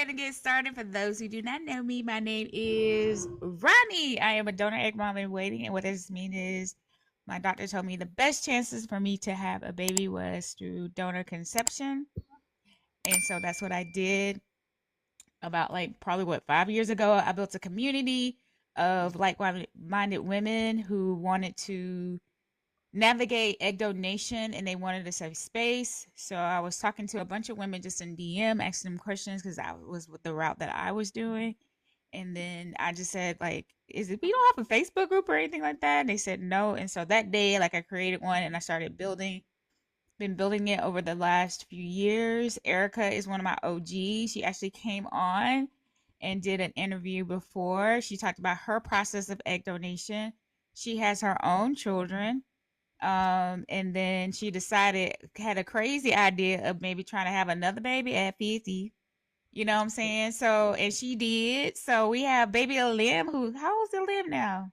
ahead and get started. For those who do not know me, my name is Ronnie. I am a donor egg mom in waiting, and what this means is my doctor told me the best chances for me to have a baby was through donor conception, and so that's what I did. About like probably what 5 years ago, I built a community of like-minded women who wanted to navigate egg donation and they wanted a safe space. So I was talking to a bunch of women just in DM, asking them questions because I was with the route that I was doing. And then I just said, like, is it we don't have a Facebook group or anything like that? And they said no. And so that day, like I created one and I started building, been building it over the last few years. Erika is one of my OGs. She actually came on and did an interview before. She talked about her process of egg donation. She has her own children, and then she decided, had a crazy idea of maybe trying to have another baby at 50. You know what I'm saying? So, and she did. So we have baby Alim, who, how old's Alim now?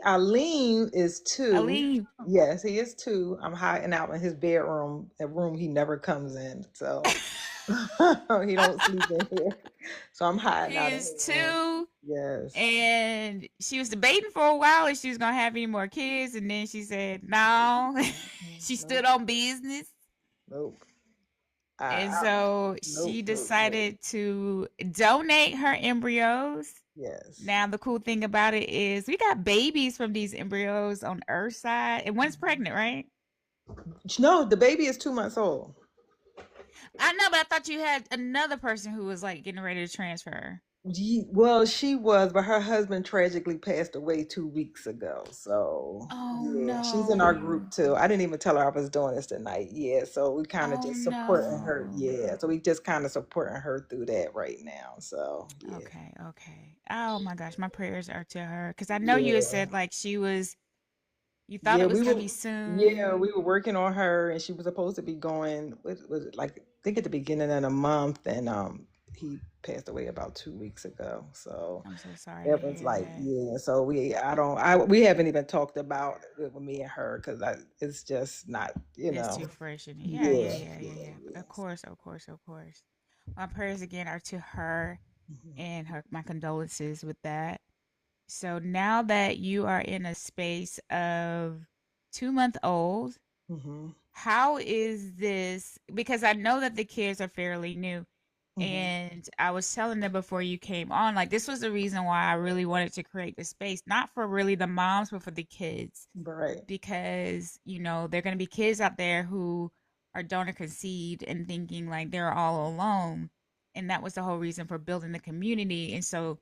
Aline is 2. Alim. Yes, he is 2. I'm hiding out in his bedroom, a room he never comes in. So he don't sleep in here. So I'm hiding He out in is his room. 2. Yes. And she was debating for a while if she was going to have any more kids. And then she said, no. She stood Nope. on business. Nope. And I so nope, she nope, nope. decided to donate her embryos. Yes. Now the cool thing about it is we got babies from these embryos on Earth side, and one's pregnant, right? No, the baby is 2 months old. I know, but I thought you had another person who was like getting ready to transfer. Well, she was, but her husband tragically passed away 2 weeks ago. So, Oh yeah, she's in our no. group too. I didn't even tell her I was doing this tonight. Yeah, so we kind of Oh just supporting her. no. Yeah, so we just kind of supporting her through that right now. So, yeah, Okay, okay. Oh my gosh, my prayers are to her because I know you had yeah, said like she was. You thought yeah. it was We gonna were, be soon. yeah, we were working on her, and she was supposed to be going. What was it like? I think at the beginning of the month, and he passed away about 2 weeks ago. So. I'm so sorry to It was hear like, that. yeah. So we haven't even talked about it with me and her because it's just not, It's too fresh in it. Yeah, yeah, yeah, yeah, yeah, yeah, yeah. Of yes. course, of course, of course. My prayers again are to her and her my condolences with that. So now that you are in a space of 2 month old, Mm-hmm. how is this? Because I know that the kids are fairly new. Mm-hmm. And I was telling them before you came on, like, this was the reason why I really wanted to create this space, not for really the moms, but for the kids. Right. Because, you know, there are going to be kids out there who are donor conceived and thinking like they're all alone. And that was the whole reason for building the community. And so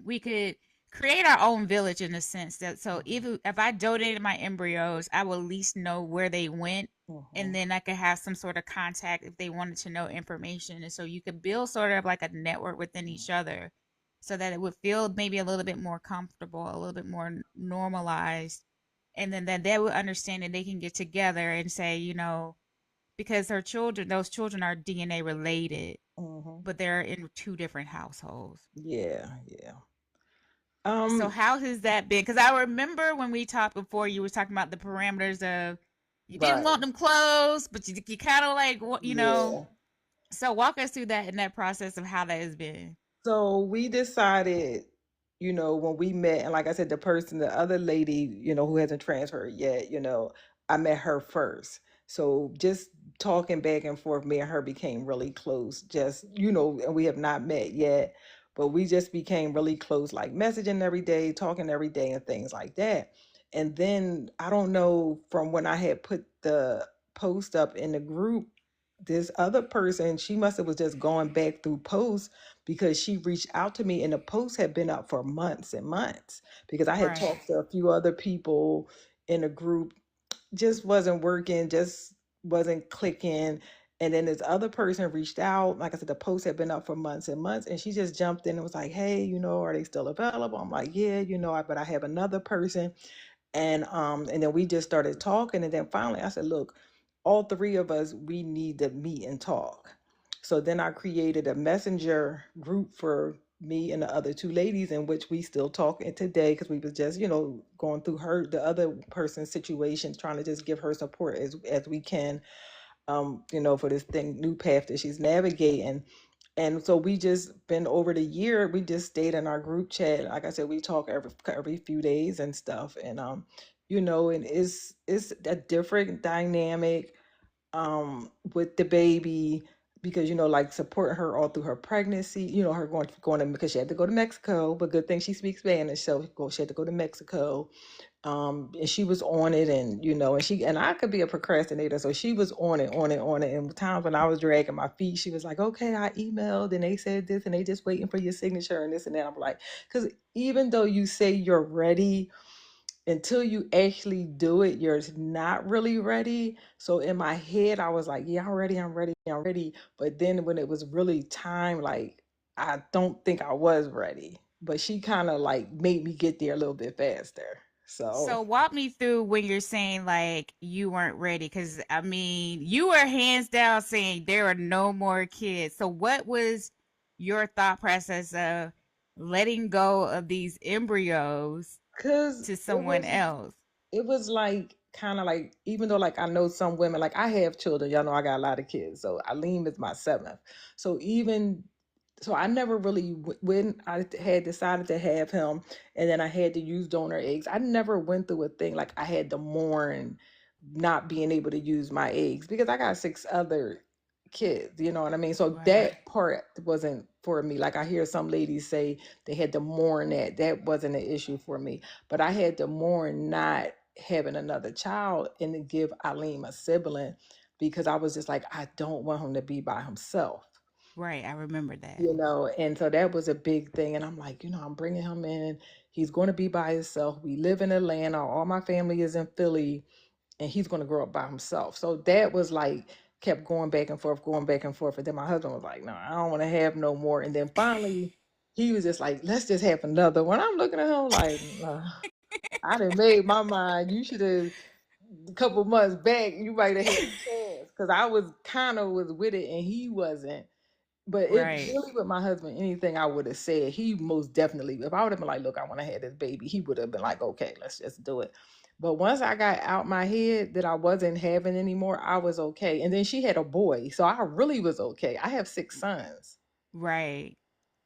we could create our own village in the sense that so if I donated my embryos, I will at least know where they went, Mm-hmm. and then I could have some sort of contact if they wanted to know information. And so you could build sort of like a network within each other so that it would feel maybe a little bit more comfortable, a little bit more normalized. And then that they would understand that they can get together and say, you know, because their children, those children are DNA related, Mm-hmm. but they're in two different households. Yeah, yeah. So Um, how has that been? Because I remember when we talked before, you were talking about the parameters of you didn't right. want them close, but you kind of like you know. Yeah. So walk us through that in that process of how that has been. So we decided, when we met, and like I said, the other lady, who hasn't transferred yet, I met her first. So just talking back and forth, me and her became really close. Just, and we have not met yet, but we just became really close, like messaging every day, talking every day, and things like that. And then I don't know from when I had put the post up in the group, this other person, she must have was just going back through posts because she reached out to me and the post had been up for months and months because I had Right. talked to a few other people in a group, just wasn't working, just wasn't clicking. And then this other person reached out. Like I said, the post had been up for months and months, and she just jumped in and was like, "Hey, are they still available?" I'm like, "Yeah, but I have another person." And then we just started talking, and then finally I said, "Look, all three of us, we need to meet and talk." So then I created a messenger group for me and the other two ladies, in which we still talking today because we was just going through the other person's situation, trying to just give her support as we can, for this thing new path that she's navigating. And so we just been over the year, we just stayed in our group chat. Like I said, we talk every few days and stuff. And and it's a different dynamic with the baby, because like supporting her all through her pregnancy, her going to, because she had to go to Mexico, but good thing she speaks Spanish, so she had to go to Mexico. And she was on it, and and I could be a procrastinator, so she was on it, on it, on it. And times when I was dragging my feet, she was like, okay, I emailed and they said this and they just waiting for your signature and this and that. I'm like, because even though you say you're ready, until you actually do it, you're not really ready. So in my head, I was like, yeah, I'm ready, I'm ready, I'm ready. But then when it was really time, like, I don't think I was ready. But she kind of like made me get there a little bit faster. So, So walk me through when you're saying like you weren't ready, because I mean you were hands down saying there are no more kids. So what was your thought process of letting go of these embryos cause to it someone was else? it was like kind of like, even though like I know some women, like I have children, y'all know I got a lot of kids, so Aline is my seventh. So even so I never really when I had decided to have him, and then I had to use donor eggs, I never went through a thing like I had to mourn not being able to use my eggs, because I got six other kids, you know what I mean? So Right. that part wasn't for me. Like I hear some ladies say they had to mourn that wasn't an issue for me, but I had to mourn not having another child and to give Aleem a sibling, because I was just like, I don't want him to be by himself, Right. I remember that. and so that was a big thing. And I'm like, I'm bringing him in. He's going to be by himself. We live in Atlanta. All my family is in Philly, and he's going to grow up by himself. So that was like, kept going back and forth, going back and forth. And then my husband was like, no, I don't want to have no more. And then finally, he was just like, let's just have another one. I'm looking at him like, nah, I done made my mind. You should have, a couple months back, you might have had a chance, because I was kind of was with it and he wasn't. But it Right. really, with my husband, anything I would have said, he most definitely, if I would have been like, look, I want to have this baby, he would have been like, okay, let's just do it. But once I got out my head that I wasn't having anymore, I was okay. And then she had a boy, so I really was okay. I have six sons, Right.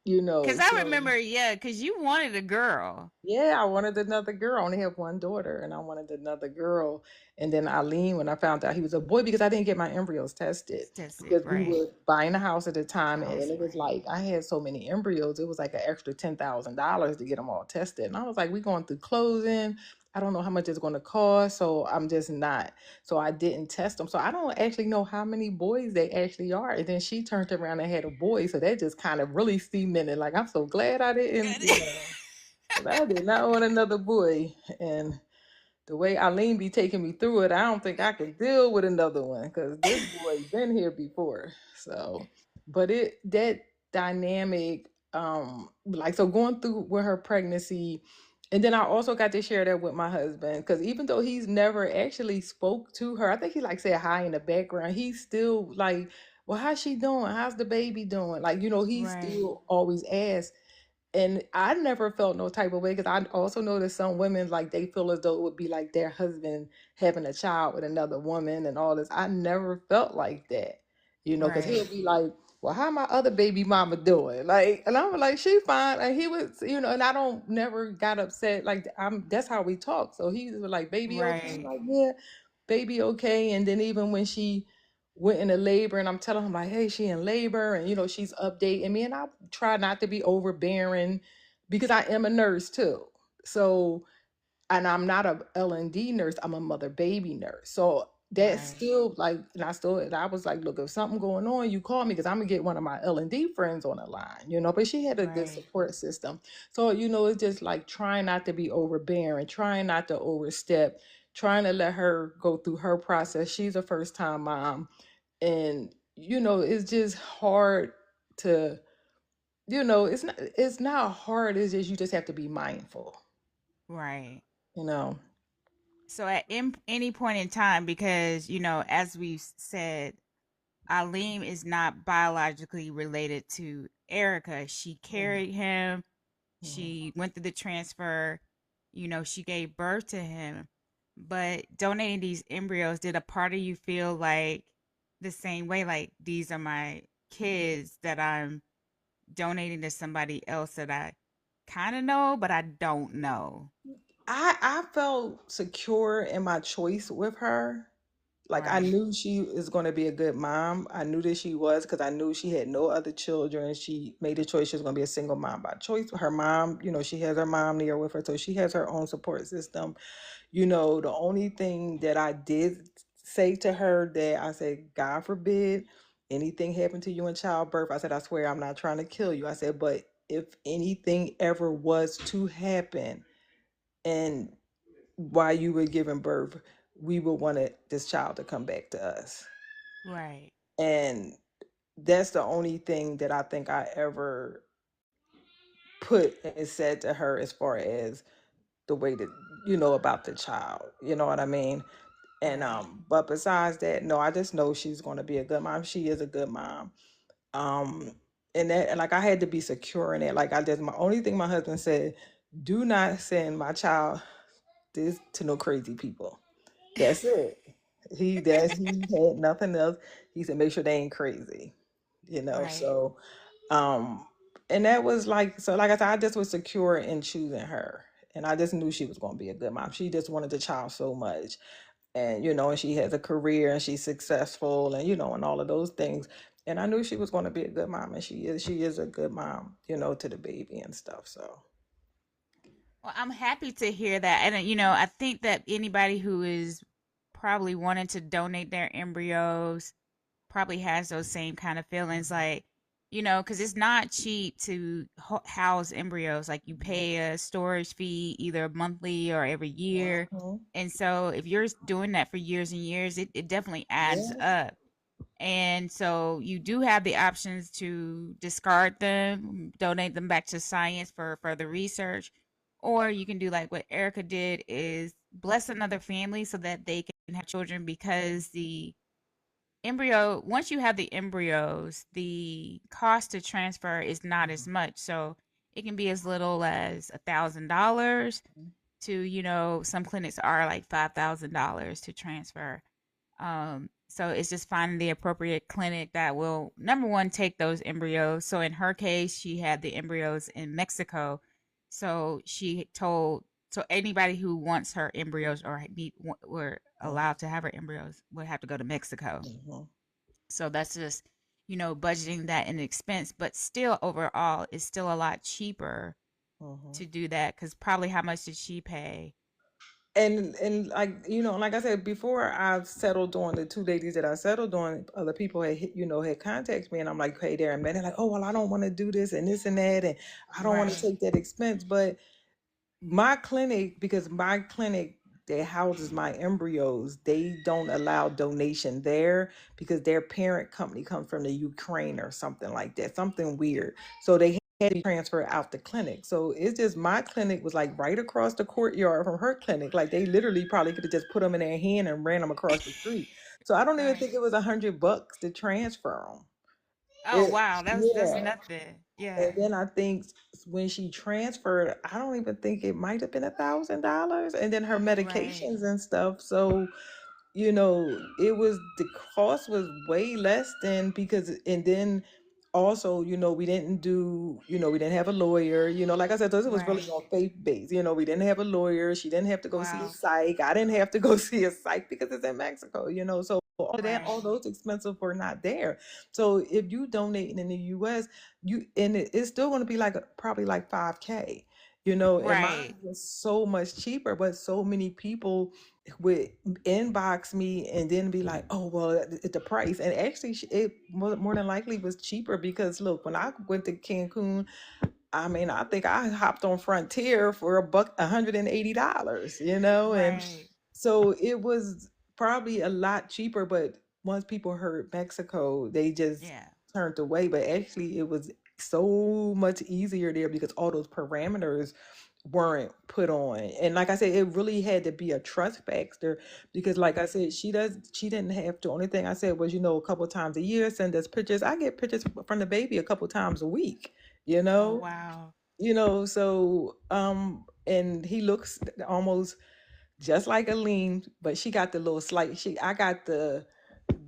Cause I so remember, yeah, cause you wanted a girl. yeah, I wanted another girl. I only have one daughter, and I wanted another girl. And then Eileen, when I found out he was a boy, because I didn't get my embryos tested, Tested, because we right. were buying a house at the time, and House, it was right. like I had so many embryos, it was like an extra $10,000 to get them all tested. And I was like, we going through closing. I don't know how much it's going to cost, so I'm just not. So I didn't test them. So I don't actually know how many boys they actually are. And then she turned around and had a boy, so that just kind of really cemented. Like, I'm so glad I didn't, Good. 'cause I did not want another boy. And the way Eileen be taking me through it, I don't think I can deal with another one, because this boy been here before. So, but that dynamic, like, so going through with her pregnancy, and then I also got to share that with my husband, because even though he's never actually spoke to her, I think he like said hi in the background. He's still like, well, how's she doing? How's the baby doing? Like, he Right. still always asks. And I never felt no type of way, because I also know that some women, like, they feel as though it would be like their husband having a child with another woman and all this. I never felt like that, because he'll Right. be like, well, how my other baby mama doing? Like, and I'm like, she fine. And he was, and I don't never got upset. Like, that's how we talk. So he was like, baby, okay? I'm Right. like, yeah, baby, okay. And then even when she went into labor, and I'm telling him like, hey, she in labor, and she's updating me, and I try not to be overbearing, because I am a nurse too. So, and I'm not a L&D nurse, I'm a mother baby nurse. So that's Right. still like, and I was like, look, if something going on, you call me, because I'm gonna get one of my L&D friends on the line, but she had a good Right. support system. So, it's just like trying not to be overbearing, trying not to overstep, trying to let her go through her process. She's a first time mom, and it's just hard to, it's not hard, it's just, you just have to be mindful, Right. you know. So at any point in time, because as we said, Alim is not biologically related to Erica. She carried him. Mhm. She went through the transfer. She gave birth to him. But donating these embryos, did a part of you feel like the same way? Like, these are my kids that I'm donating to somebody else that I kind of know, but I don't know. I felt secure in my choice with her. Like I Right, knew she is going to be a good mom. I knew that she was because I knew she had no other children. She made the choice she was going to be a single mom by choice. Her mom, she has her mom there with her, so she has her own support system. The only thing that I did say to her that I said, God forbid anything happened to you in childbirth. I said, I swear I'm not trying to kill you. I said, but if anything ever was to happen and while you were giving birth, we would want this child to come back to us. right, And that's the only thing that I think I ever put and said to her as far as the way that about the child. You know what I mean? And right. but besides that, no, I just know she's going to be a good mom. She is a good mom. Um and that, and like, I had to be secure in it. Like, I just, my only thing my husband said, do not send my child this to no crazy people. That's it. He had nothing else. He said make sure they ain't crazy. Right. So um and that was like, so like I said, I just was secure in choosing her. And I just knew she was gonna be a good mom. She just wanted the child so much. And and she has a career and she's successful, and and all of those things. And I knew she was gonna be a good mom, and she is a good mom, to the baby and stuff. So Well, I'm happy to hear that. And, I think that anybody who is probably wanting to donate their embryos probably has those same kind of feelings. Like, because it's not cheap to house embryos. Like, you pay a storage fee either monthly or every year. mhm. And so, if you're doing that for years and years, it definitely adds Yeah. up. And so you do have the options to discard them, donate them back to science for further research, or you can do like what Erica did is bless another family so that they can have children because the embryo, once you have the embryos, the cost to transfer is not as much. So it can be as little as $1,000 to, some clinics are like $5,000 to transfer. So it's just finding the appropriate clinic that will, number one, take those embryos. So in her case, she had the embryos in Mexico. So she told, so anybody who wants her embryos or were allowed to have her embryos would have to go to Mexico. Mhm. So that's just, budgeting that in expense, but still overall, it's still a lot cheaper Mhm. to do that because probably how much did she pay? And like, like I said before, I've settled on the two ladies that I settled on. Other people had contacted me, and I'm like, hey there, and they're like, oh well, I don't want to do this and this and that, and I don't want to Right, take that expense. But my clinic, because my clinic that houses my embryos, they don't allow donation there because their parent company comes from the Ukraine or something like that, something weird. So they had to transfer out the clinic. So it's just, my clinic was like right across the courtyard from her clinic. Like, they literally probably could have just put them in their hand and ran them across the street. So I don't even right. think it was $100 to transfer them. Oh It, wow, that's yeah. nothing. And Yeah. then I think when she transferred, I don't even think it might have been $1,000. And then her Right. medications and stuff. So, it was, the cost was way less than, because, and then also, we didn't have a lawyer, like I said, this was really Right. on faith based. We didn't have a lawyer. She didn't have to go see a Wow. psych. I didn't have to go see a psych because it's in Mexico, so all of that, Right. all those expenses were not there. So if you donate in the US, it's still going to be like probably like 5K, and mine Right. was so much cheaper, but so many people would inbox me and then be like, oh well, it's the price. And actually, it more than likely was cheaper, because look, when I went to Cancun, I mean, I think I hopped on Frontier for $180, and Right. so it was probably a lot cheaper. But once people heard Mexico, they just Yeah. turned away. But actually, it was so much easier there because all those parameters weren't put on. And like I said, it really had to be a trust factor, because like I Right. said, she didn't have to. Only thing I said was, a couple times a year, send us pictures. I get pictures from the baby a couple times a week, you Oh know wow. so and he looks almost just like Aline, but she got the little slight, I got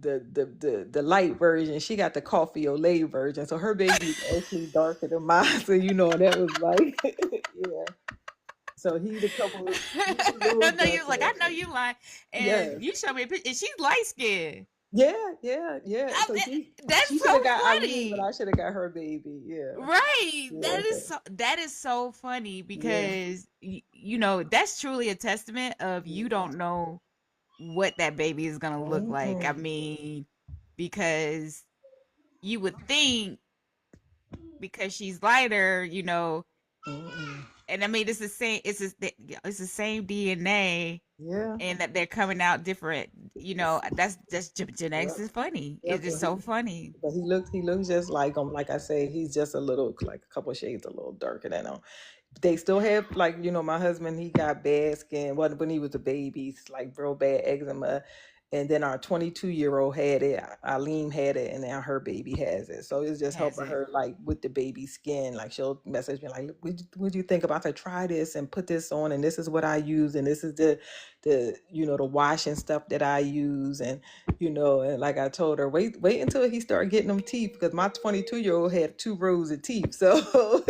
the light version. She got the coffee Olay version. So her baby is actually darker than mine. So that was like yeah. So he's a little I know you was like, I darker. know you lying, and Yes. you showed me a picture, and she's light skinned. Yeah, yeah, yeah. So she That's should so have got Eileen, but funny. I should have got her baby. Yeah. Right. Yeah. That is so funny Yeah. because you know, that's truly a testament of you don't know what that baby is going to look like. I Mm-mm. mean, because you would think because she's lighter, you know, Mm-mm. and I mean it's the same DNA Yeah. and that they're coming out different, you know, that's genetics Yep. is funny. Yep. It's just so funny. But he looks just like him. Like I say, he's just a little, like a couple shades a little darker than him. They still have, like, my husband, he got bad skin when he was a baby, like real bad eczema. And then our 22-year-old had it, Eileen had it, and now her baby has it. So it's just Has helping it. her, like, with the baby skin. Like, she'll message me like, would you think about to try this and put this on, and this is what I use, and this is the washing stuff that I use. And like I told her, wait until he start getting them teeth, because my 22-year-old had 2 rows of teeth. So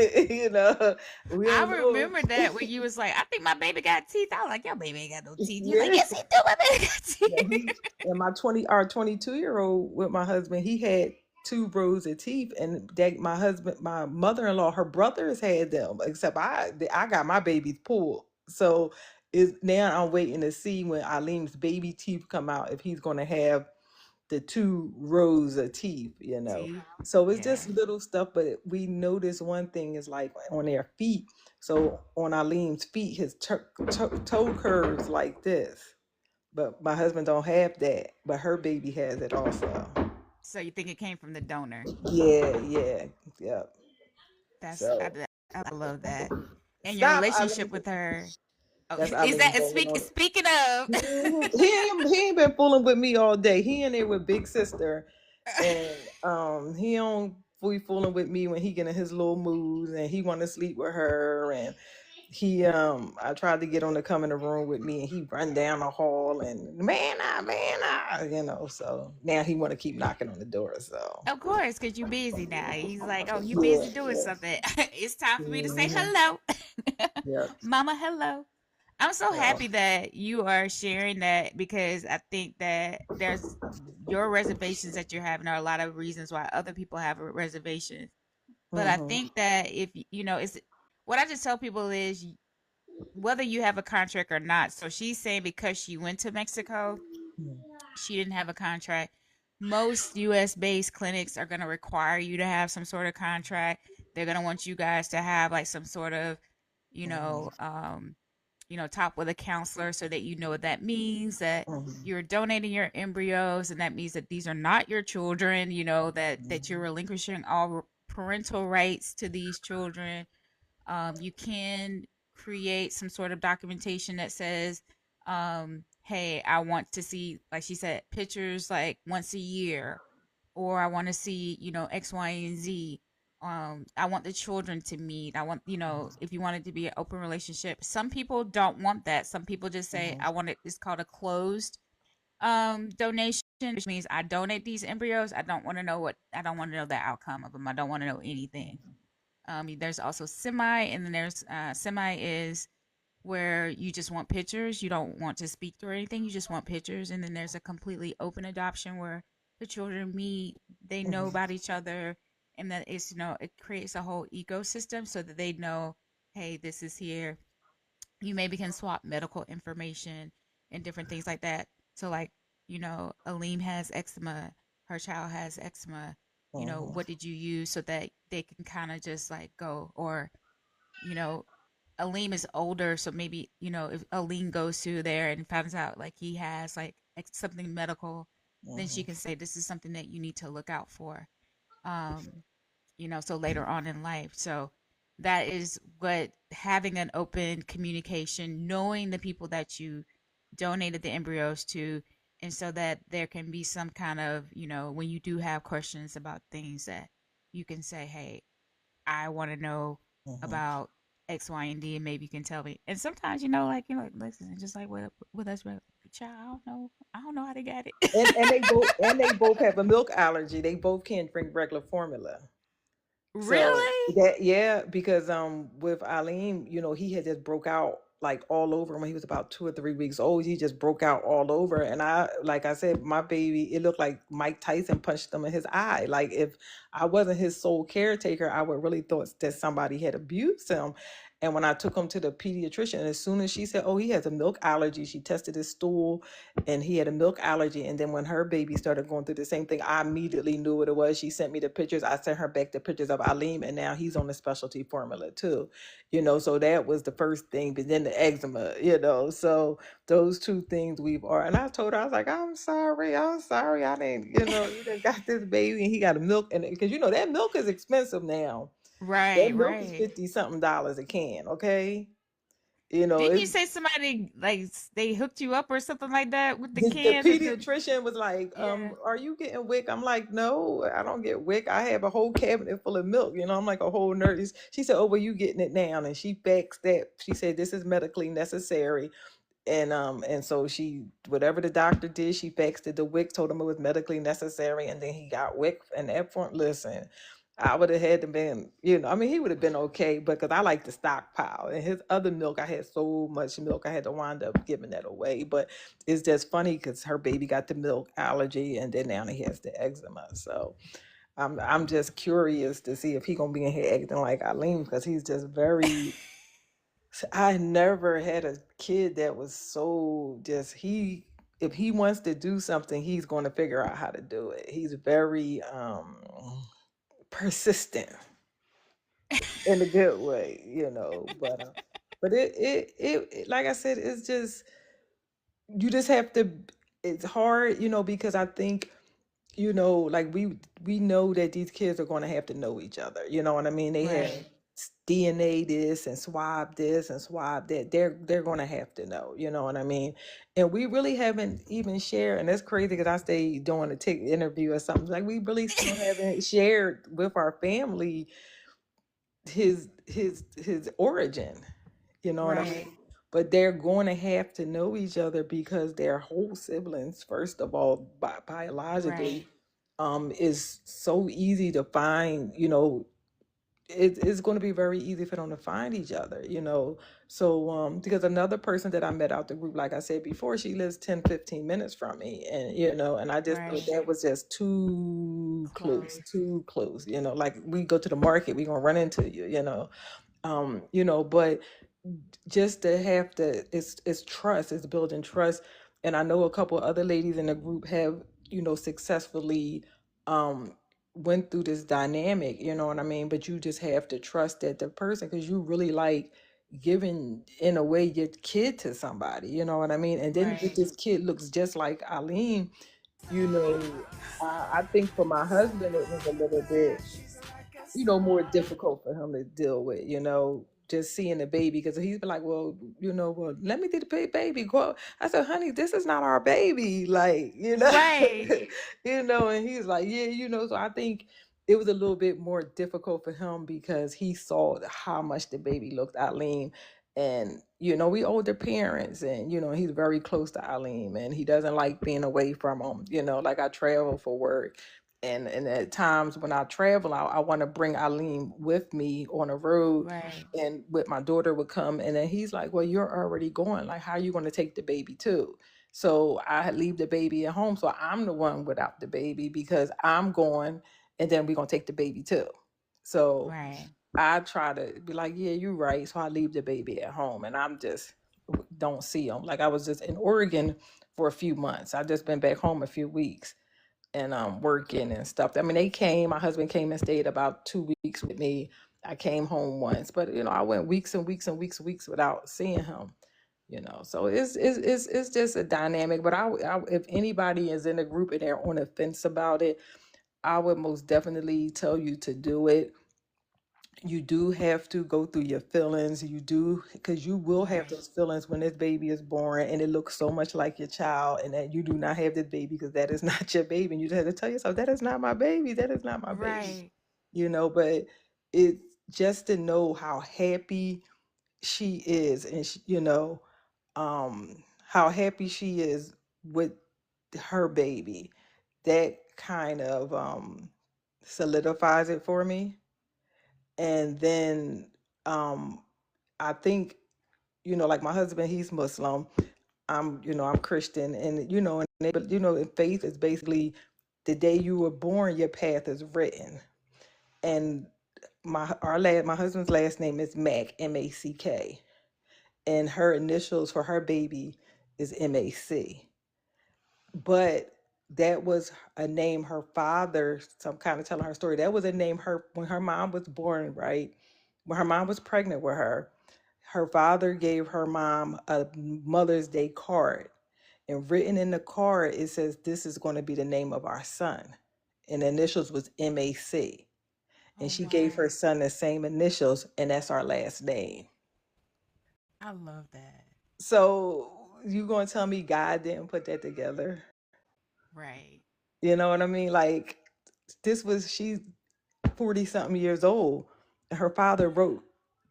we I don't know. remember that when you was like, I think my baby got teeth. I was like, your baby ain't got no teeth. You like, Yeah. yes, he do. My baby got Yeah, teeth. and our 22-year-old with my husband, he had 2 rows of teeth, and that my mother-in-law, her brothers had them, except I got my babies pulled. So is now I'm waiting to see when Eileen's baby teeth come out, if he's going to have the 2 rows of teeth. Teeth. So it's Yeah. just little stuff, but we notice one thing is like on their feet. So on Eileen's feet, his toe curves like this, but my husband don't have that, but her baby has it also. So you think it came from the donor? Yeah, yeah, yeah. That's So I love that. And your stop, relationship Eileen. with her. Oh, That's is Eileen that banging on. speaking of? Mhm. He ain't been fooling with me all day. He in there with big sister, and he don't be fooling with me when he get in his little moods and he want to sleep with her. And I tried to get him to come in the room with me, and he run down the hall and man, so now he want to keep knocking on the door. So Of course, because you're busy now. He's like, oh, you yeah, busy doing yeah, something. It's time for me to say hmm hello. yeah, Mama, hello. I'm so yeah. happy that you are sharing that because I think that there's your reservations that you're having are a lot of reasons why other people have reservations. But I hmm think that if you know, it's what I just tell people is whether you have a contract or not. So she's saying because she went to Mexico, she didn't have a contract. Most US based clinics are going to require you to have some sort of contract. They're going to want you guys to have like some sort of, you know, hmm talk with a counselor so that you know what that means that you're donating your embryos and that means that these are not your children, you know, that you're relinquishing all parental rights to these children. You can create some sort of documentation that says, hey, I want to see, like she said, pictures like once a year, or I want to see, you know, X, Y, and Z. I want the children to meet. I want, you know, if you want it to be an open relationship. Some people don't want that. Some people just say, hmm I want it, it's called a closed donation, which means I donate these embryos. I don't want to know the outcome of them. I don't want to know anything. There's also semi, and then there's semi is where you just want pictures. You don't want to speak or anything. You just want pictures. And then there's a completely open adoption where the children meet, they know hmm about each other, and that it's, you know, it creates a whole ecosystem so that they know, hey, this is here. You maybe can swap medical information and different things like that. So, like, you know, Aleem has eczema, her child has eczema. You know, hmm what did you use so that they can kind of just like go, or, you know, Aleem is older, so maybe, you know, if Aleem goes to there and finds out like he has like something medical, then she hmm can say this is something that you need to look out for. Um, you know, so later on in life. So that is what having an open communication, knowing the people that you donated the embryos to, and so that there can be some kind of, you know, when you do have questions about things that you can say, hey, I want to know hmm about X, Y, and D, and maybe you can tell me. And sometimes, you know, like, listen, just like with us, Child, I don't know. I don't know how they got it. And they both have a milk allergy. They both can't drink regular formula. So Really? that, yeah, because with Alim, he had just broke out like all over when he was about 2 or 3 weeks old. He just broke out all over, and I, like I said, my baby, it looked like Mike Tyson punched him in his eye. Like if I wasn't his sole caretaker, I would really thought that somebody had abused him. And when I took him to the pediatrician, as soon as she said, "Oh, he has a milk allergy," she tested his stool, and he had a milk allergy. And then when her baby started going through the same thing, I immediately knew what it was. She sent me the pictures. I sent her back the pictures of Alim, and now he's on the specialty formula too. So that was the first thing. But then the eczema, so those two things we've are. And I told her, I was like, I'm sorry, I didn't, you done got this baby, and he got a milk, and because that milk is expensive now. That Right, milk is right. 50 something dollars a can. Okay. You know, Didn't it's you say somebody like they hooked you up or something like that with the the cans and the pediatrician was like, yeah. are you getting WIC? I'm like, no, I don't get WIC. I have a whole cabinet full of milk. I'm like a whole nurse. She said, oh, well, you getting it now. And she faxed that. She said, this is medically necessary. And so she, whatever the doctor did, she faxed it to WIC, told him it was medically necessary, and then he got WIC. And that point, listen, I would have had to been, I mean, he would have been okay, but because I like to stockpile, and his other milk, I had so much milk, I had to wind up giving that away. But it's just funny because her baby got the milk allergy, and then now he has the eczema. So I'm just curious to see if he gonna be in here acting like Eileen, because he's just very. I never had a kid that was so just he. If he wants to do something, he's going to figure out how to do it. He's very persistent in a good way, but like I said, it's just you just have to. It's hard, because I think like we know that these kids are going to have to know each other. You know what I mean? They have Right. DNA this and swab that. They're going to have to know. You know what I mean? And we really haven't even shared, and that's crazy because I stay doing a tick interview or something. Like we really still haven't shared with our family his origin. You know what I Right. mean? But they're going to have to know each other because they're whole siblings. First of all, Right. biologically, is so easy to find. It's going to be very easy for them to find each other. So because another person that I met out the group, like I said before, she lives 10, 15 minutes from me, and I just thought Right. that was just too close, Close. too close. Like we go to the market, we gonna run into you. But just to have to, it's trust, it's building trust. And I know a couple of other ladies in the group have successfully um went through this dynamic, you know what I mean? But you just have to trust that the person, because you really like giving in a way your kid to somebody, you know what I mean? And then if Right. this kid looks just like Eileen, you know I think for my husband it was a little bit more difficult for him to deal with, just seeing the baby, because he's been like, well, well, let me see the baby. Go. I said, honey, this is not our baby. Like, Right. and he's like, yeah, so I think it was a little bit more difficult for him because he saw how much the baby looked Eileen. And, we older parents, and, he's very close to Eileen, and he doesn't like being away from him. Like I travel for work, and at times when I travel, I want to bring Eileen with me on a road, Right. and with my daughter would come, and then he's like, well, you're already going, like how are you going to take the baby too? So I leave the baby at home, so I'm the one without the baby because I'm going, and then we're going to take the baby too. So Right. I try to be like, yeah, you're right. So I leave the baby at home, and I'm just don't see him. Like I was just in Oregon for a few months. I just been back home a few weeks, and working and stuff. I mean, they came. My husband came and stayed about 2 weeks with me. I came home once, but I went weeks and weeks and weeks and weeks without seeing him. So it's just a dynamic. But if anybody is in a group and they're on the fence about it, I would most definitely tell you to do it. You do have to go through your feelings. You do, because you will have Right. those feelings when this baby is born and it looks so much like your child, and that you do not have this baby because that is not your baby. And you just have to tell yourself, that is not my baby. That is not my baby. Right. But it's just to know how happy she is, and um how happy she is with her baby, that kind of solidifies it for me. And then um I think, like my husband, he's Muslim. I'm Christian, and but in faith is basically the day you were born, your path is written. And my husband's last name is Mack, Mack, and her initials for her baby is Mac. But that was a name her father, so I'm kind of telling her story. That was a name her when her mom was born, right? When her mom was pregnant with her father gave her mom a Mother's Day card. And written in the card, it says, "This is going to be the name of our son." And the initials was Mac. And Oh she gave her my. son the same initials, and that's our last name. I love that. So you gonna tell me God didn't put that together? Right. You know what I mean? Like, she's 40 something years old, and her father wrote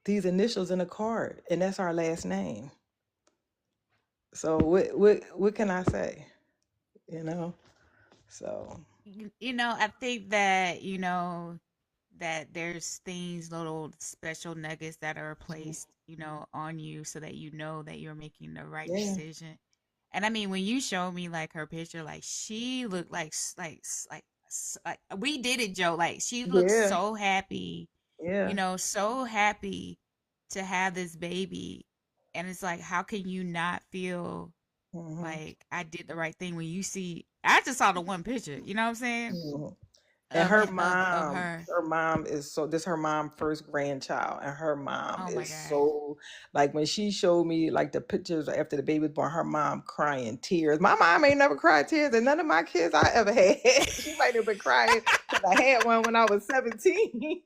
these initials in a card, and that's our last name. So what can I say? You know? So I think that, that there's things, little special nuggets that are placed, on you so that you know that you're making the right yeah. decision. And I mean, when you showed me like her picture, like she looked like we did it, Joe. Like she looked Yeah. so happy, Yeah. so happy to have this baby. And it's like, how can you not feel hmm like I did the right thing when you see? I just saw the one picture. You know what I'm saying? hmm And Of her. her mom is so this her mom first grandchild, and her mom Oh my is god. so like when she showed me like the pictures after the baby was born, her mom crying tears. My mom ain't never cried tears, and none of my kids I ever had. She might have been crying because I had one when I was 17.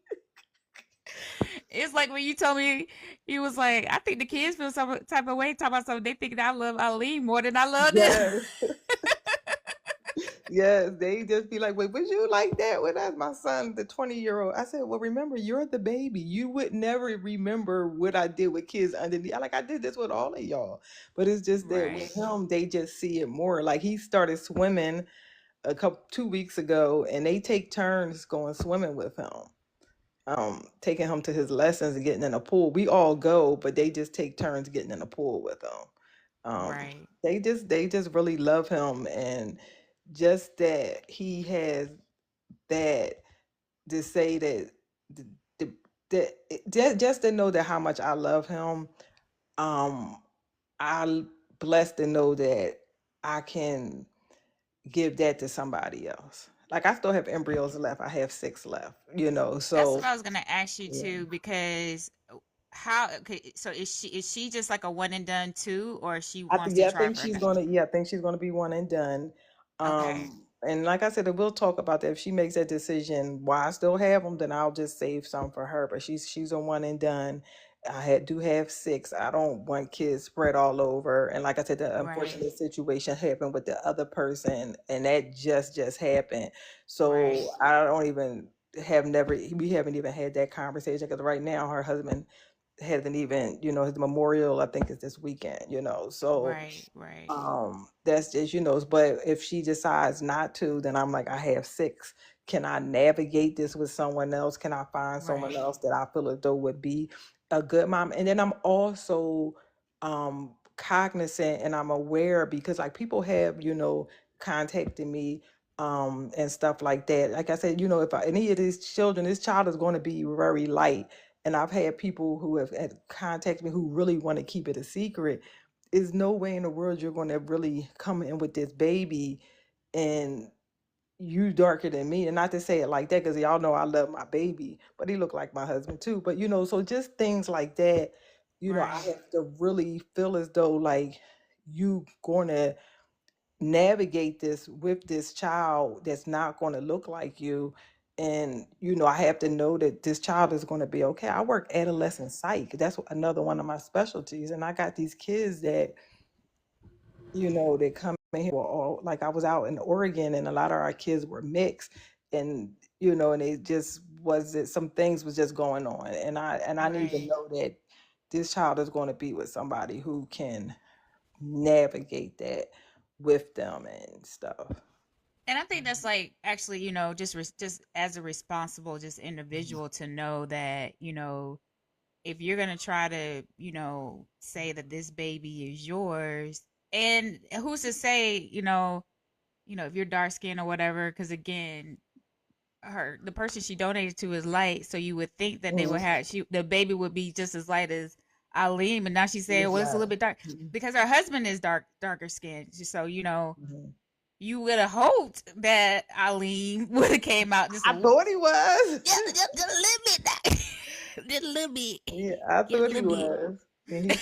It's like when you told me, you was like, I think the kids feel some type of way talking about something. They think that I love Ali more than I love them. Yes. Yes, they just be like, "Wait, would you like that?" Well, that's my son, the 20-year-old. I said, "Well, remember, you're the baby. You would never remember what I did with kids underneath. I did this with all of y'all, but it's just that with Right. him, they just see it more. Like he started swimming 2 weeks ago, and they take turns going swimming with him, taking him to his lessons and getting in a pool. We all go, but they just take turns getting in the pool with him. Right. They just really love him, and just that he has that to say that the, the, just to know that how much I love him. Um, I'm blessed to know that I can give that to somebody else. Like I still have embryos left. I have 6 left. That's So what I was gonna ask you yeah. too, because how? Okay, so is she just like a one and done too, or she wants to try for another? I think she's gonna be one and done. Okay. And like I said, we'll talk about that. If she makes that decision, why I still have them, then I'll just save some for her. But she's a one and done. Do have 6. I don't want kids spread all over. And like I said, the Right. unfortunate situation happened with the other person, and that just happened. So Right. I don't even have never we haven't even had that conversation because right now her husband hasn't even, his memorial I think is this weekend, so Right. Right. that's just, but if she decides not to, then I'm like, I have 6. Can I navigate this with someone else? Can I find someone Right. else that I feel as though would be a good mom? And then I'm also cognizant, and I'm aware because like people have, contacted me and stuff like that. Like I said, if any of these children, this child is going to be very light, and I've had people who have had contacted me who really want to keep it a secret. Is no way in the world you're going to really come in with this baby and you darker than me. And not to say it like that, because y'all know I love my baby, but he looked like my husband too. But so just things like that, I Right. have to really feel as though like you going to navigate this with this child that's not going to look like you. And I have to know that this child is going to be okay. I work adolescent psych. That's another one of my specialties, and I got these kids that they come in here, were all like, I was out in Oregon, and a lot of our kids were mixed, and and it just was that some things was just going on, and I need to Right. know that this child is going to be with somebody who can navigate that with them and stuff. And I think that's like actually, just as a responsible just individual to know that, if you're gonna try to, say that this baby is yours, and who's to say, if you're dark skinned or whatever, because again, the person she donated to is light, so you would think that they would Mhm. have the baby would be just as light as Eileen, but now she said, It's well, it's a not. little bit dark Mhm. because her husband is darker skinned. So Mhm. you would have hoped that Eileen would have came out just I a thought he was. just a little bit, just a little bit, Yeah, I just a thought he little bit. was. And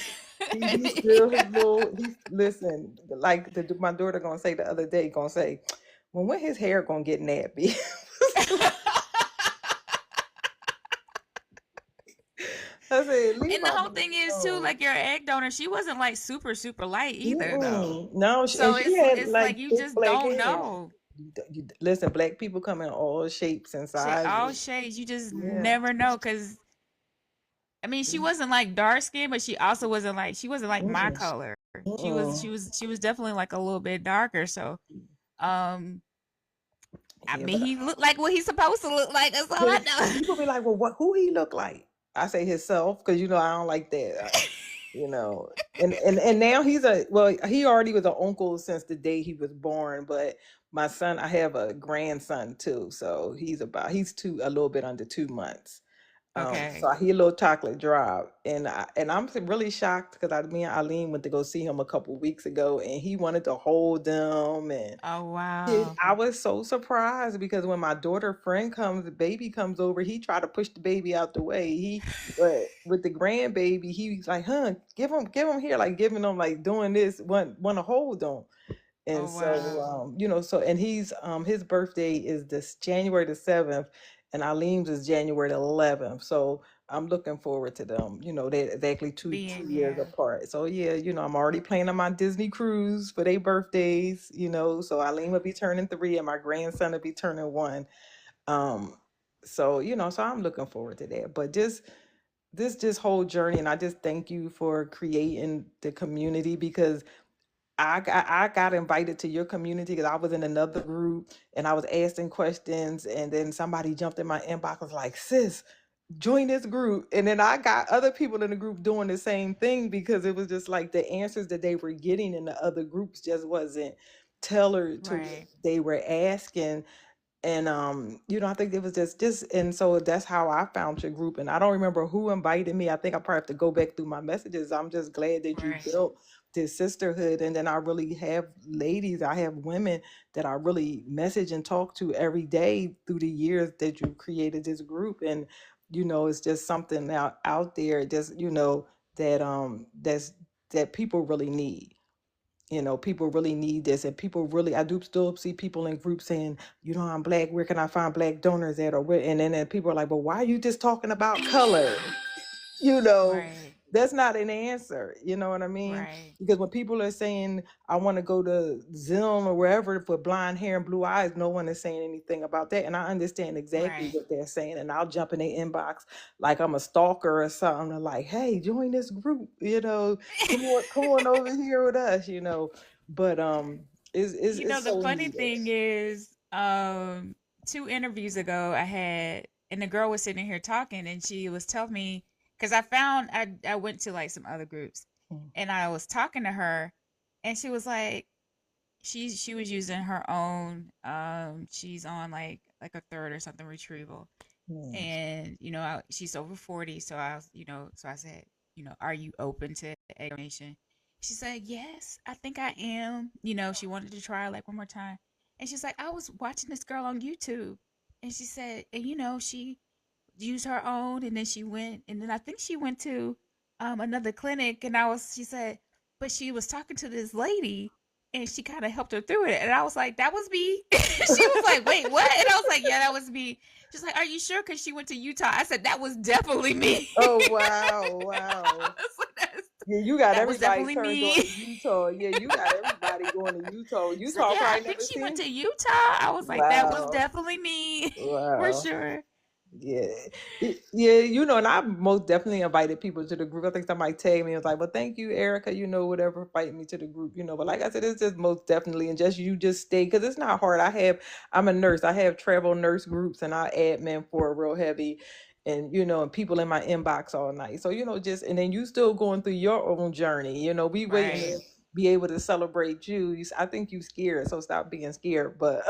he still his little he listen, like my daughter gonna say the other day, gonna say, well, when his hair gonna get nappy? I said, leave And the my whole baby thing is too, alone. like your egg donor, she wasn't like super super light either though. Mm-mm. No, and So she had it's like like you thick just black don't hair. know. Listen, black people come in all shapes and All sizes. shades, you just Yeah. never know. Because I mean, she wasn't like dark skin, but she wasn't like my Mm-mm. color. Mm-mm. She was definitely like a little bit darker. So, um, I Yeah, mean, but he looked like what he's supposed to look like. That's all I cause know. people be like, well, what? Who he look like? I say himself, cause I don't like that. You know, and now he already was an uncle since the day he was born. But my son, I have a grandson too, so he's a little bit under 2 months. So Okay. he a little chocolate drop, and I'm really shocked because me and Eileen went to go see him a couple weeks ago, and he wanted to hold them, and Oh wow. I was so surprised because when my daughter friend comes, the baby comes over, he tried to push the baby out the way. But with the grandbaby, he's like, "Huh, give him here," like giving them like doing this, want to hold them. And Oh so, wow. and his birthday is this January the 7th, and Eileen's is January the 11th. So I'm looking forward to them. They're exactly two Being years yeah. apart. So yeah, I'm already planning my Disney cruise for their birthdays. So Eileen will be turning 3, and my grandson will be turning 1. Um, so I'm looking forward to that. But this whole journey, and I just thank you for creating the community because I got invited to your community because I was in another group and I was asking questions, and then somebody jumped in my inbox was like, "Sis, join this group." And then I got other people in the group doing the same thing because it was just like the answers that they were getting in the other groups just wasn't tailored to what Right. they were asking. And I think it was just and so that's how I found your group. And I don't remember who invited me. I think I probably have to go back through my messages. I'm just glad that you Right. built this sisterhood. And then I really have ladies, I have women that I really message and talk to every day through the years that you created this group. And it's just something out there just that's that people really need. People really need this, and I do still see people in groups saying, I'm black, where can I find black donors at? Or where, and then people are like, but why are you just talking about color? you know, Right. that's not an answer. You know what I mean? Right. Because when people are saying, I want to go to Zoom or wherever for blind hair and blue eyes, no one is saying anything about that. And I understand exactly Right. what they're saying. And I'll jump in their inbox like I'm a stalker or something. I'm like, hey, join this group, come on over here with us. But it's The so funny needed. thing is, 2 interviews ago, and the girl was sitting here talking, and she was telling me, because I went to like some other groups, and I was talking to her, and she was like, she was using her own, she's on like a third or something retrieval, Mm, and she's over 40, so I said, are you open to egg donation? She said, yes, I think I am. She wanted to try like one more time, and she's like, I was watching this girl on YouTube, and she said, and she used her own, and then she went, and then I think she went to another clinic, and she said, but she was talking to this lady, and she kind of helped her through it, and I was like, that was me. She was like, wait, what? And I was like, yeah, that was me. She's like, are you sure? Because she went to Utah. I said, that was definitely me. oh wow, I wow. was like, Yeah, you got that was everybody definitely turned on me. to Utah. Yeah, you got everybody going to Utah. She's like, Utah yeah, I probably think never she went seen. to Utah. I was like, that was Wow. definitely me for Wow. sure. Yeah. Yeah, and I most definitely invited people to the group. I think somebody tagged me and was like, well, thank you, Erica, whatever, inviting me to the group, But like I said, it's just most definitely, and just you just stay, because it's not hard. I'm a nurse. I have travel nurse groups, and I admin for a real heavy, and people in my inbox all night. So, just, and then you still going through your own journey, we waiting Right. to be able to celebrate you. I think you scared, so stop being scared. But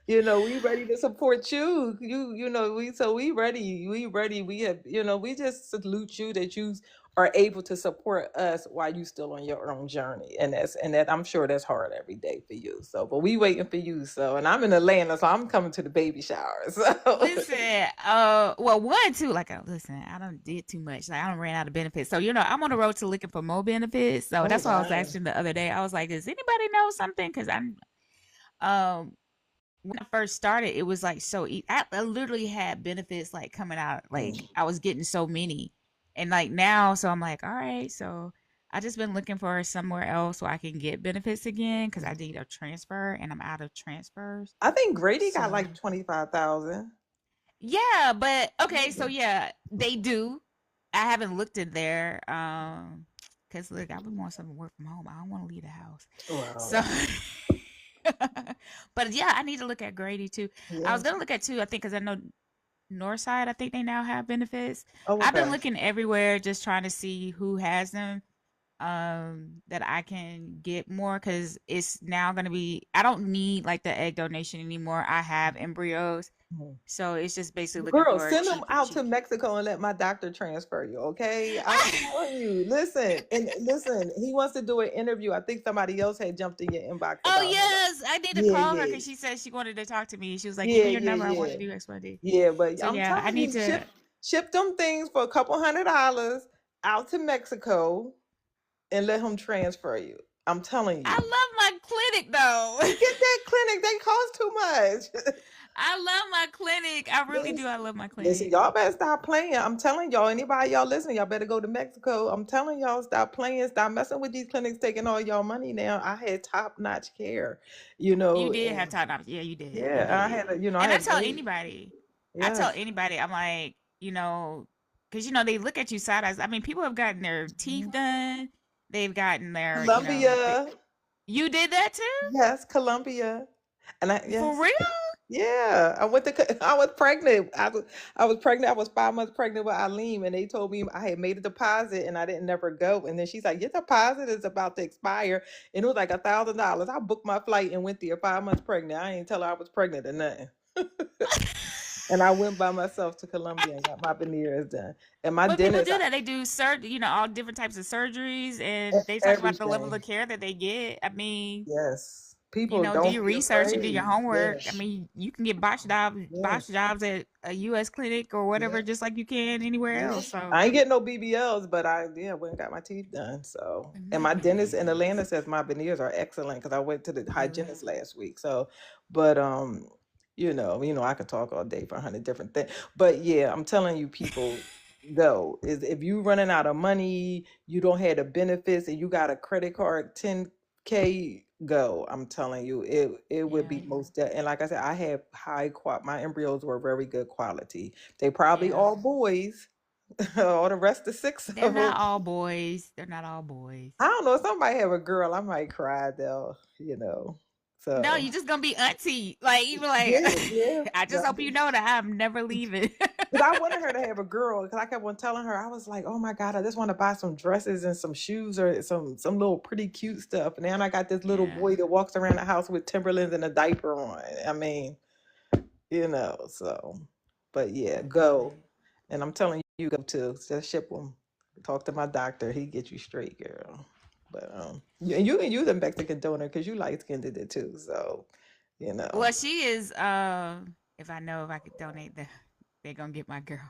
we ready to support you. We ready. We ready. We have, we just salute you that you are able to support us while you still on your own journey. And that I'm sure that's hard every day for you. So, but we waiting for you. So, and I'm in Atlanta, so I'm coming to the baby shower. So Listen, well, one, too, like, listen, I don't did too much. Like, I don't ran out of benefits. So, I'm on the road to looking for more benefits. So oh that's why I was wow. asking the other day. I was like, does anybody know something? Because um, when I first started, it was like I literally had benefits like coming out. Like, I was getting so many. And like now, so I'm like, all right, so I just been looking for somewhere else so I can get benefits again because I need a transfer and I'm out of transfers. I think Grady got So like 25,000. yeah, but okay, so yeah, they do. I haven't looked in there. Cause look, I would want something to work from home. I don't want to leave the house. So Wow. but yeah, I need to look at Grady too. I was Yeah. gonna look at two, I think, because I know Northside, I think they now have benefits. Oh, I've been okay. looking everywhere just trying to see who has them that I can get more because it's now gonna be I don't need like the egg donation anymore. I have embryos. So it's just basically looking Girl, for a send them cheaper out to cheap. Mexico and let my doctor transfer you, okay? I'm telling you. Listen, he wants to do an interview. I think somebody else had jumped in your inbox Oh about him. yes, I need to Yeah, call her yeah. because she said she wanted to talk to me. She was like, "Give Yeah, me your yeah, number. I want yeah. to do X, Y, Z." Yeah, but So I'm yeah, I telling need you, to. ship them things for a couple $100 out to Mexico and let him transfer you. I'm telling I you. love my clinic though. Get that clinic. They cost too much. I love my clinic. I really do. Listen, I love my listen, clinic. y'all better stop playing. I'm telling y'all, anybody y'all listening, y'all better go to Mexico. I'm telling y'all, stop playing, stop messing with these clinics taking all y'all money now. I had top-notch care, You did have and time. Yeah, you did. You yeah, I did. had I And I had tell great, anybody, I tell yes. anybody, I'm like, because they look at you side eyes. I mean, people have gotten their teeth done. They've gotten their, Columbia, you did that too? yes, Columbia, and For yes. real? Yeah, I was pregnant. I was pregnant. I was 5 months pregnant with Eileen, and they told me I had made a deposit and I didn't never go. And then she's like, "Your deposit is about to expire," and it was like $1,000. I booked my flight and went there 5 months pregnant. I ain't tell her I was pregnant or nothing. And I went by myself to Columbia and got my veneers done. And my But people dentist, do that. They do all different types of surgeries, and they talk about the level everything. of care that they get. I mean, Yes, people do don't your be research and do your afraid. homework. I Yes, mean, you can get botched yes, jobs at a U.S. clinic or whatever, yes. just like you can anywhere Yeah. else. So, I ain't getting no BBLs, but I went and got my teeth done. So, and my dentist in nice. Atlanta says my veneers are excellent because I went to the Really? hygienist last week. So, but I could talk all day for 100 different things. But yeah, I'm telling you, people, go is if you running out of money, you don't have the benefits, and you got a credit card 10K, go. I'm telling you, it would Yeah. be and like I said, I have high quality. My embryos were very good quality. They probably Yeah. all boys, all the rest of six They're of them. not all boys. They're not all boys. I don't know. If somebody have a girl, I might cry though. No, So you're just gonna be auntie. Like even like, yeah, yeah. I just hope you know that I'm never leaving. Because I wanted her to have a girl. Because I kept on telling her, I was like, oh my God, I just want to buy some dresses and some shoes or some little pretty cute stuff. And then I got this little Yeah, boy that walks around the house with Timberlands and a diaper on. I mean, so. But yeah, go. definitely. And I'm telling you, go too. Just ship them. Talk to my doctor. He get you straight, girl. But you can use a Mexican donor because you light skinned it too. So, you know. Well, she is. If I know if I could donate, they're gonna get my girl.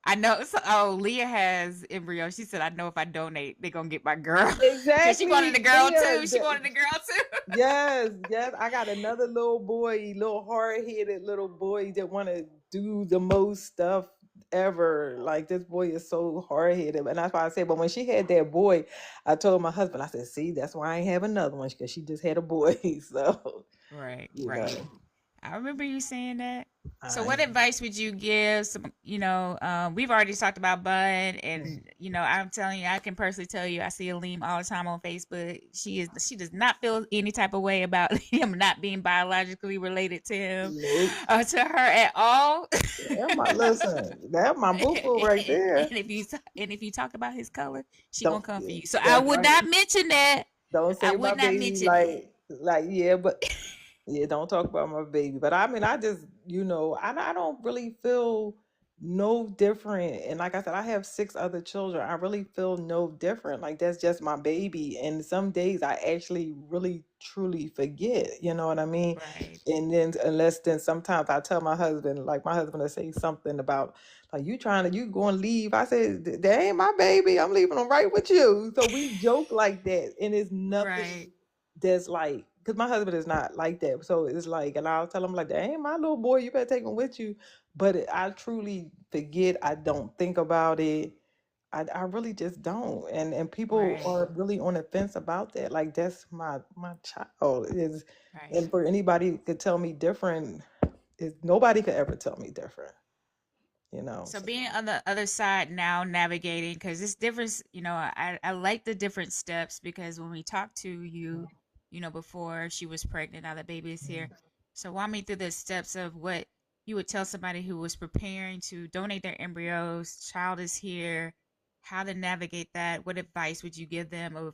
I know. So, oh, Leah has embryo. She said, "I know if I donate, they're gonna get my girl." Cause she wanted a Exactly, girl Leah. too. She wanted a girl too. Yes, yes. I got another little boy, little hard-headed little boy that want to do the most stuff ever. Like this boy is so hard-headed, and that's why I said. But when she had that boy, I told my husband, I said, "See, that's why I ain't have another one because she just had a boy." So, Right, you know. right. I remember you saying that. So, I what advice would you give? Some, we've already talked about Bud, and I'm telling you, I can personally tell you, I see Aleem all the time on Facebook. She does not feel any type of way about him not being biologically related to him, nope. to her at all. That my listen. That my boo boo right there. And if you talk about his color, she gonna Don't. come for you. So I That's would right. not mention that. Don't I say my would not baby mention it. yeah, but yeah, don't talk about my baby. But I mean, I just, I don't really feel no different. And like I said, I have six other children. I really feel no different. Like that's just my baby. And some days I actually really truly forget, you know what I mean? Right, And then sometimes I tell my husband, like my husband will say something about like you going to leave. I said, that ain't my baby. I'm leaving them right with you. So we joke like that. And it's nothing right, that's like, because my husband is not like that. So it's like, and I'll tell him like, that ain't my little boy. You better take him with you. But I truly forget. I don't think about it. I really just don't. And people right, are really on the fence about that. Like that's my child is, right. and for anybody to tell me different, is nobody could ever tell me different. You know. So So being on the other side now, navigating, because this difference, I like the different steps because when we talked to you, before she was pregnant, now the baby is here. So walk me through the steps of what you would tell somebody who was preparing to donate their embryos, child is here, how to navigate that. What advice would you give them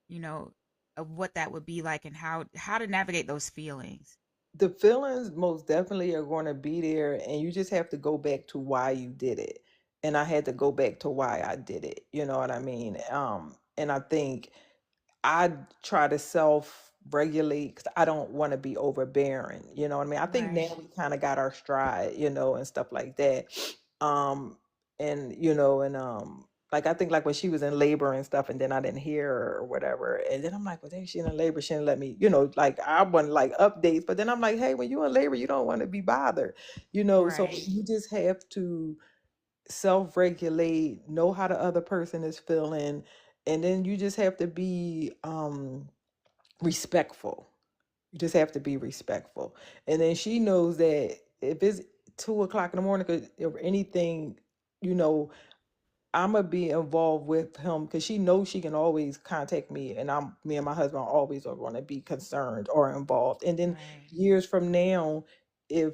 you know, of what that would be like and how to navigate those feelings? the feelings most definitely are going to be there, and you just have to go back to why you did it. And I had to go back to why I did it. You know what I mean? And I think I try to self regulate because I don't want to be overbearing. You know what I mean? I think now Right, we kind of got our stride, and stuff like that. Um, and like I think like when she was in labor and stuff, and then I didn't hear her or whatever, and then I'm like, well, dang, she in labor, she didn't let me, like I want like updates, but then I'm like, hey, when you're in labor, you don't want to be bothered. So right, you just have to self-regulate, know how the other person is feeling, and then you just have to be respectful. You just have to be respectful. And then she knows that if it's 2 o'clock in the morning or anything, you know, I'm gonna be involved with him because she knows she can always contact me, and me and my husband always are going to be concerned or involved. And then right. years from now, if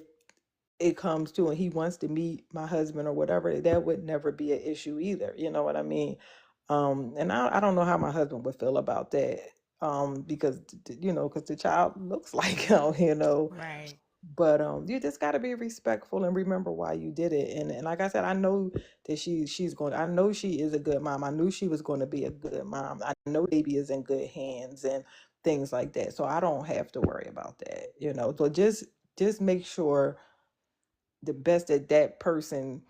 it comes to and he wants to meet my husband or whatever, that would never be an issue either. You know what I mean? And I don't know how my husband would feel about that. Because because the child looks like him. Right. But you just got to be respectful and remember why you did it. And like I said, I know that I know she is a good mom. I knew she was going to be a good mom. I know baby is in good hands and things like that. So I don't have to worry about that. So just make sure the best that that person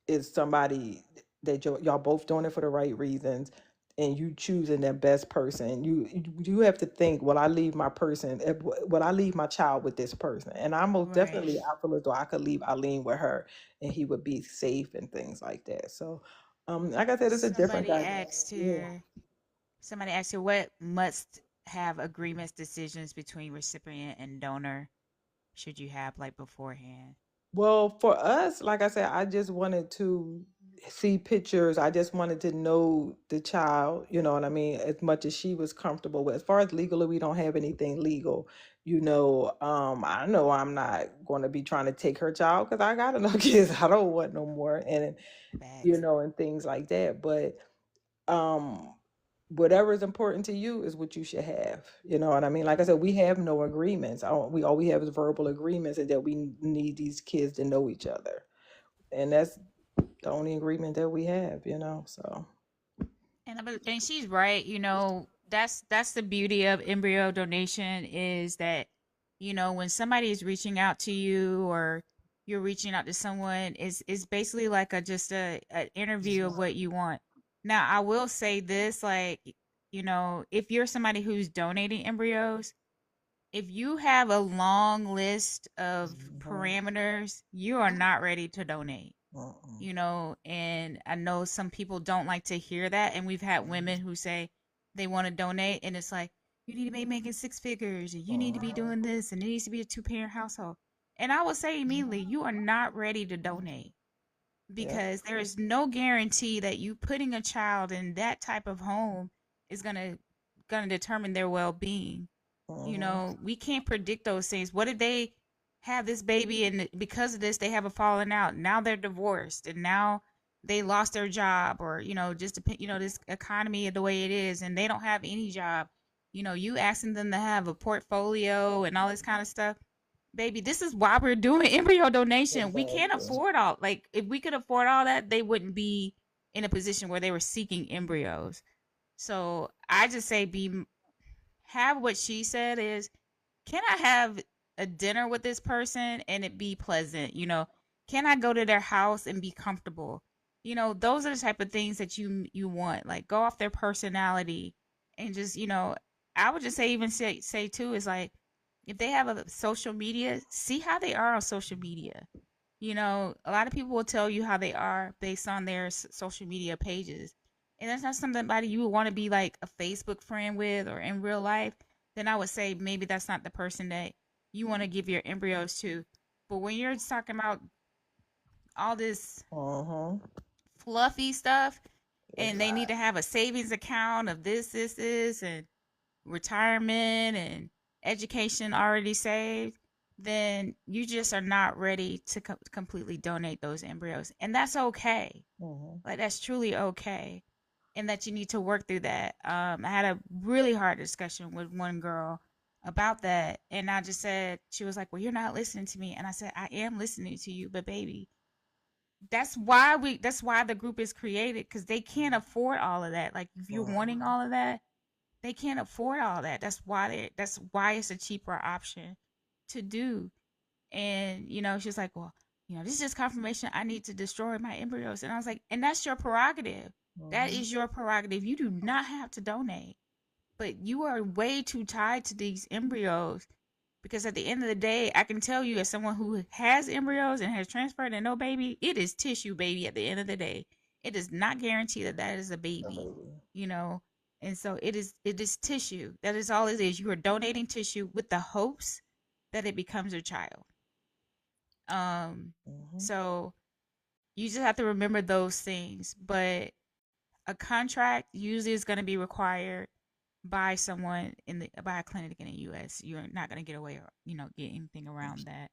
is somebody that y'all both doing it for the right reasons, and you choosing the best person. You have to think, will I leave my child with this person? And I most Right. definitely, I feel as though I could leave Eileen with her and he would be safe and things like that. So like I said, it's a different Somebody dynamic. asked Yeah. here. Somebody asked here what must have agreements decisions between recipient and donor should you have like beforehand? Well, for us, like I said, I just wanted to see pictures. I just wanted to know the child, you know what I mean, as much as she was comfortable with. As far as legally, we don't have anything legal. I know I'm not going to be trying to take her child because I got enough kids. I don't want no more, and Facts. and things like that. But um whatever is important to you is what you should have. You know what I mean? Like I said, we have no agreements. All we have is verbal agreements, and that we need these kids to know each other, and that's the only agreement that we have. So And she's right, that's the beauty of embryo donation is that when somebody is reaching out to you or you're reaching out to someone is basically like a just an interview of what you want. Now, I will say this like if you're somebody who's donating embryos, if you have a long list of mhm. parameters, you are not ready to donate. Uh-uh. And I know some people don't like to hear that. And we've had women who say they want to donate, and it's like, you need to be making six figures, and you need to be Uh-uh. doing this, and it needs to be a two-parent household. And I will say immediately, you are not ready to donate Yeah. because there is no guarantee that you putting a child in that type of home is gonna determine their well-being. You Mm-hmm. know, we can't predict those things. What if they have this baby and because of this they have a falling out? Now they're divorced and now they lost their job, or just this economy the way it is, and they don't have any job. You asking them to have a portfolio and all this kind of stuff. Baby, this is why we're doing embryo donation. We can't Exactly. afford all, like, if we could afford all that, they wouldn't be in a position where they were seeking embryos. So I just say be have what she said is, can I have a dinner with this person and it be pleasant? Can I go to their house and be comfortable? Those are the type of things that you want. Like, go off their personality and just, I would just say, even say too, is like, if they have a social media, see how they are on social media. A lot of people will tell you how they are based on their social media pages. And that's not somebody you would want to be like a Facebook friend with or in real life. Then I would say maybe that's not the person that you want to give your embryos to. But when you're talking about all this Mm-hmm. fluffy stuff, It's and they need not. to have a savings account of this, and retirement and education already saved, then you just are not ready to completely donate those embryos. And that's okay. Mm-hmm. Like, that's truly okay. And that you need to work through that. I had a really hard discussion with one girl about that. And I just said, she was like, well, you're not listening to me. And I said, I am listening to you, but baby, that's why the group is created, because they can't afford all of that. Like, if you're wanting Mm-hmm. all of that, they can't afford all that. That's why it's a cheaper option to do. And she's like, well, this is just confirmation I need to destroy my embryos. And I was like, and that's your prerogative. That Mm-hmm. is your prerogative. You do not have to donate, but you are way too tied to these embryos, because at the end of the day, I can tell you, as someone who has embryos and has transferred and no baby, it is tissue, baby. At the end of the day, it does not guarantee that that is a The baby, baby. you know. And so it is tissue. That is all it is. You are donating tissue with the hopes that it becomes a child. Um, Mm-hmm. so you just have to remember those things. But a contract usually is going to be required by someone by a clinic in the U.S. You're not going to get away, or get anything around that.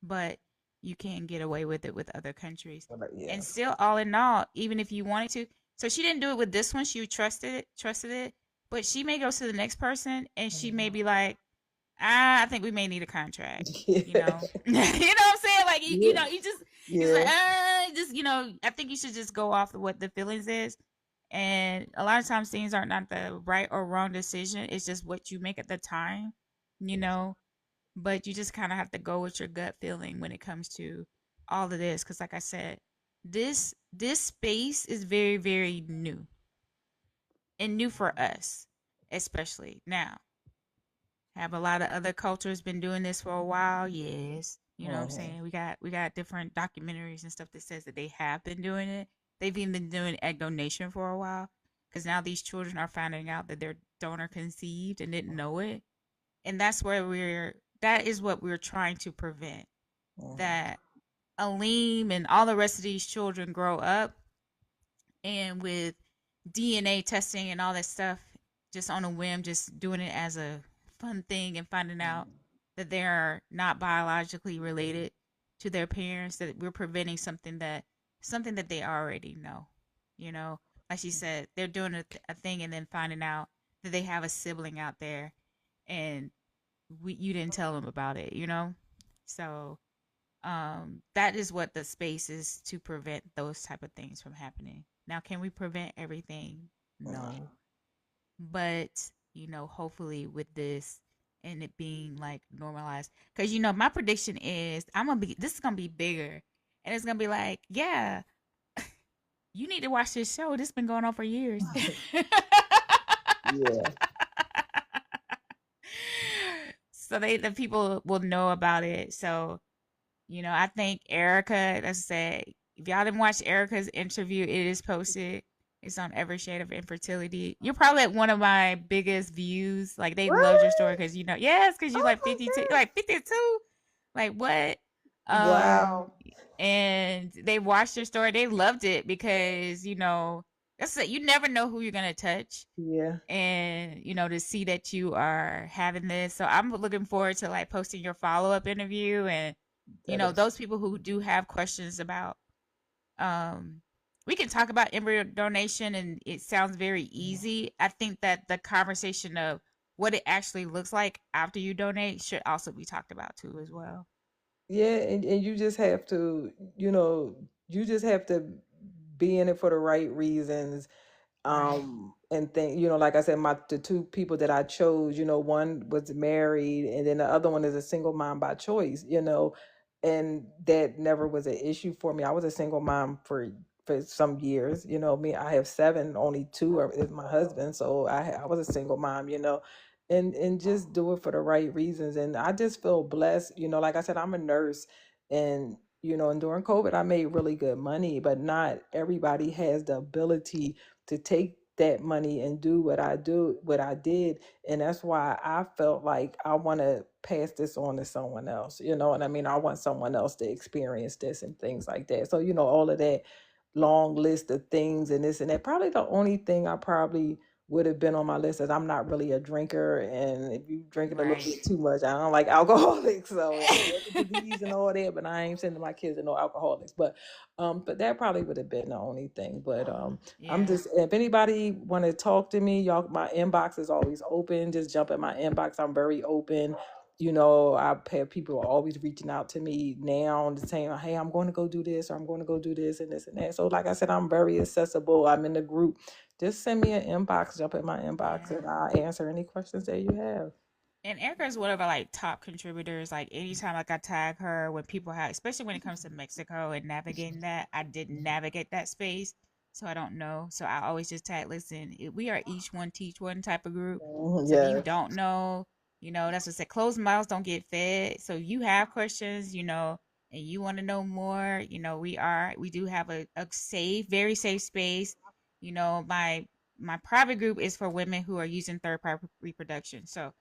But you can get away with it with other countries. But yeah. And still, all in all, even if you wanted to, so she didn't do it with this one. She trusted it, but she may go to the next person and she may be like, I think we may need a contract. You Yeah. know, you know what I'm saying? Like, Yeah. you just like, Yeah. just, I think you should just go off of what the feelings is. And a lot of times things are not the right or wrong decision. It's just what you make at the time, you know. But you just kind of have to go with your gut feeling when it comes to all of this, because, like I said, this space is very, very new, and new for us, especially now. Have a lot of other cultures been doing this for a while? Yes. You know what I'm Mm-hmm. saying? We got different documentaries and stuff that says that they have been doing it. They've even been doing egg donation for a while, because now these children are finding out that they're donor conceived and didn't know it. And that is what we're trying to prevent. Mm-hmm. That Aleem and all the rest of these children grow up, and with DNA testing and all that stuff, just on a whim, just doing it as a fun thing, and finding out that they are not biologically related to their parents, that we're preventing something that they already know. You know, like she said, they're doing a thing and then finding out that they have a sibling out there, and you didn't tell them about it. So that is what the space is, to prevent those type of things from happening. Now, can we prevent everything? Mm-hmm. No. But hopefully with this, and it being like normalized, because my prediction is, this is gonna be bigger, and it's gonna be like, yeah, you need to watch this show, this has been going on for years. Yeah. So the people will know about it. So I think Erika, let's say, if y'all didn't watch Erika's interview, it is posted. It's on Every Shade of Infertility. You're probably at one of my biggest views. Like, they loved your story Really? because, yes, because you're Oh like my 52, gosh. like 52. Like what? Um, Wow. and they watched your story. They loved it because that's it. You never know who you're gonna touch, Yeah, and to see that you are having this. So I'm looking forward to like posting your follow up interview, and that is. those people who do have questions about um we can talk about embryo donation, and it sounds very easy. I think that the conversation of what it actually looks like after you donate should also be talked about too as well. Yeah, and you just have to, you just have to be in it for the right reasons. Right. And think, like I said, the two people that I chose, one was married and then the other one is a single mom by choice, and that never was an issue for me. I was a single mom for some years, me, I have seven, only two is my husband, so I was a single mom, and just do it for the right reasons. And I just feel blessed, like I said, I'm a nurse, and and during COVID I made really good money, but not everybody has the ability to take that money and do what I did. And that's why I felt like I want to pass this on to someone else, and I mean, I want someone else to experience this and things like that. So, all of that long list of things and this and that. Probably the only thing I probably would have been on my list is I'm not really a drinker, and if you drinking a little Right. bit too much, I don't like alcoholics. So I know it's a disease and all that, but I ain't sending my kids to no alcoholics. But that probably would have been the only thing. But I'm Yeah. just, if anybody want to talk to me, y'all, my inbox is always open. Just jump in my inbox. I'm very open. I've had people always reaching out to me now and saying, hey, I'm going to go do this, or I'm going to go do this and this and that. So, like I said, I'm very accessible. I'm in the group. Just send me an inbox, jump in my inbox, Yeah. and I'll answer any questions that you have. And Erica is one of our like top contributors. Like anytime like I tag her when people have, especially when it comes to Mexico and navigating that, I didn't navigate that space, so I don't know. So I always just tag, listen, we are each one teach one type of group. Mhm, So if you yes. don't know, that's what I said. Closed mouths don't get fed. So you have questions, and you want to know more, we do have a safe, very safe space. My private group is for women who are using third party reproduction. So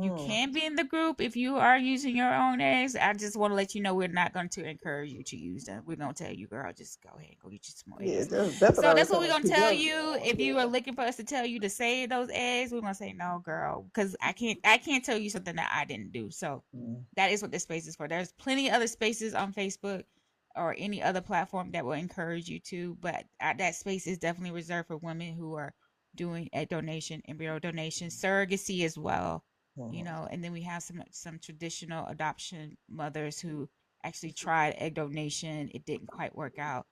you Hmm. can be in the group if you are using your own eggs. I just want to let you know we're not going to encourage you to use them. We're going to tell you, girl, just go ahead and go get you some more Yeah, eggs. that's what So I was that's what we're telling going to people. tell you. If you are looking for us to tell you to save those eggs, we're going to say no, girl, because I can't tell you something that I didn't do. So Mm. that is what this space is for. There's plenty of other spaces on Facebook or any other platform that will encourage you to, but that space is definitely reserved for women who are doing egg donation, embryo donation, surrogacy as well. Mhm. And then we have some traditional adoption mothers who actually tried egg donation. It didn't quite work out,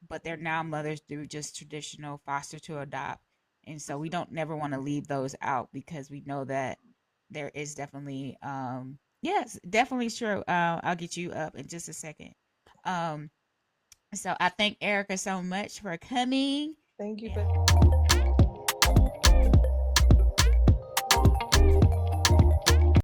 but they're now mothers through just traditional foster to adopt. And so we don't never want to leave those out because we know that there is definitely yes, definitely sure. I'll get you up in just a second. Um so I thank Erica so much for coming. Thank you And for